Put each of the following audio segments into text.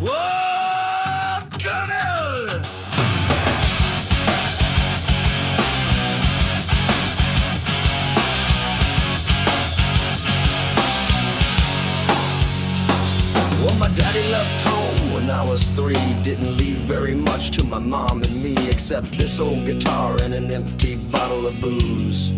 Whoa, Colonel! Well, my daddy left home when I was 3. Didn't leave very much to my mom and me, except this old guitar and an empty bottle of booze.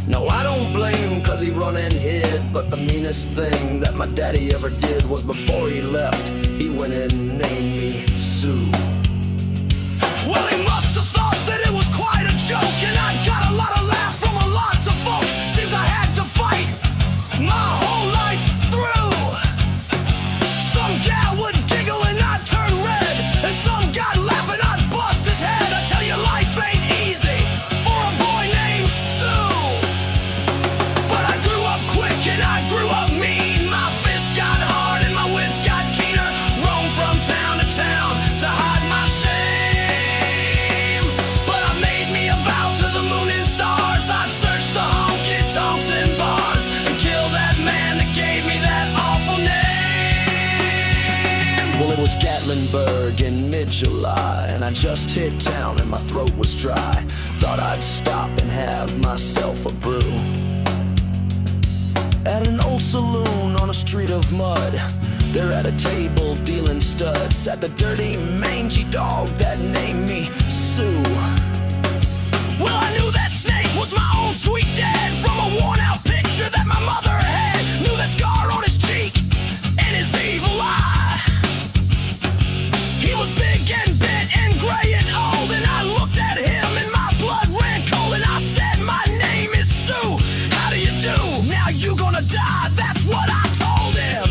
No, I don't blame cause he run and hid, but the meanest thing that my daddy ever did was before he left, he went and named me Sue. Well, he must have thought that it was quite a joke, and I got a lot of laughs from a lot of folk. Seems I had to fight my whole life through. Some gal would giggle and I'd turn red, and some guy laughing I'd bust his head. I tell you, life ain't easy for a boy named Sue. But I grew up quick and I grew up mean. My fists got hard and my wits got keener. Roam from town to town to hide my shame. But I made me a vow to the moon and stars. I'd search the honky-tonks and bars and kill that man that gave me that awful name. Well, it was Gatlinburg in mid-July, and I just hit town and my throat was dry. Thought I'd stop and have myself a brew at an old saloon on a street of mud. There at a table dealing studs sat the dirty, mangy dog that named me Sue. Well, I knew that snake was my own sweet dad from a worn-out picture that my mother had. Knew that scar on his cheek and his evil eye. He was big and bent and gray and old, and I looked at him and my blood ran cold, and I said, my name is Sue, how do you do? Now you gonna die, that's what I told him.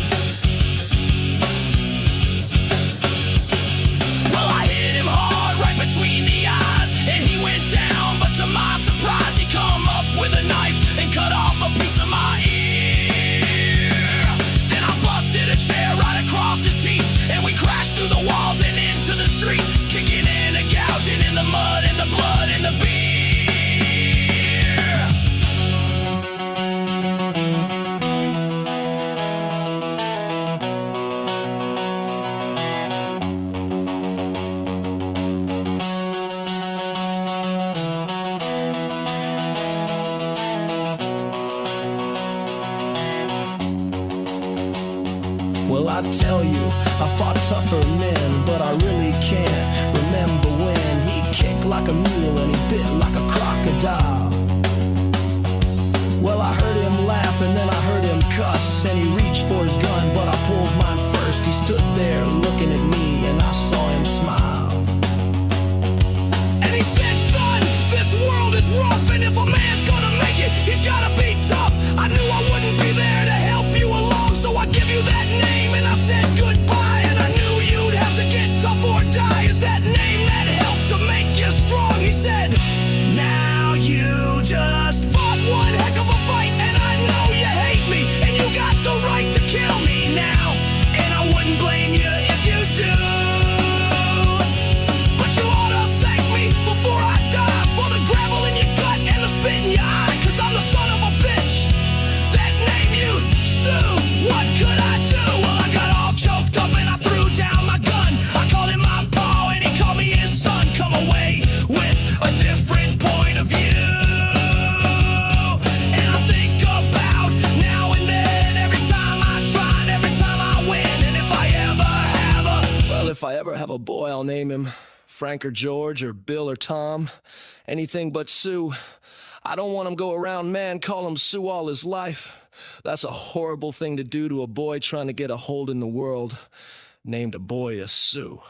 Well, I hit him hard right between the eyes, and he went down, but to my surprise he come up with a knife and cut off a piece of my ear. Then I busted a chair right across his teeth, and we crashed through the walls and into the street, kicking in and gouging in the mud and the blood and the beer. Well, I tell you, I fought tougher men, but I really can't remember when he kicked like a mule and he bit like a crocodile. Well, I heard him laugh and then I heard him cuss, and he reached for his gun, but I pulled mine first. He stood there looking at me and I saw him smile. And he said, son, this world is rough, and if a man's gonna make it, he's gotta be tough. I knew I wouldn't be there to help you along, so I give you that name and I said goodbye. And I knew you'd have to get tough or die. It's that name that helped to make you strong. He said, now you just fought one heck of a fight, and I know you hate me, and you got the right to kill me now, and I wouldn't blame you if you do. But you ought to thank me before I die for the gravel in your gut and the spit in your eye, cause I'm the son of a bitch that named you Sue. What could I do? Well, I got all choked up and I threw down my gun. I called him my paw and he called me his son. Come away with a different point of view. And I think about now and then, every time I try and every time I win. And if I ever have a boy, I'll name him Frank or George or Bill or Tom. Anything but Sue. I don't want him go around, man, call him Sue all his life. That's a horrible thing to do to a boy trying to get a hold in the world. Named a boy a Sue.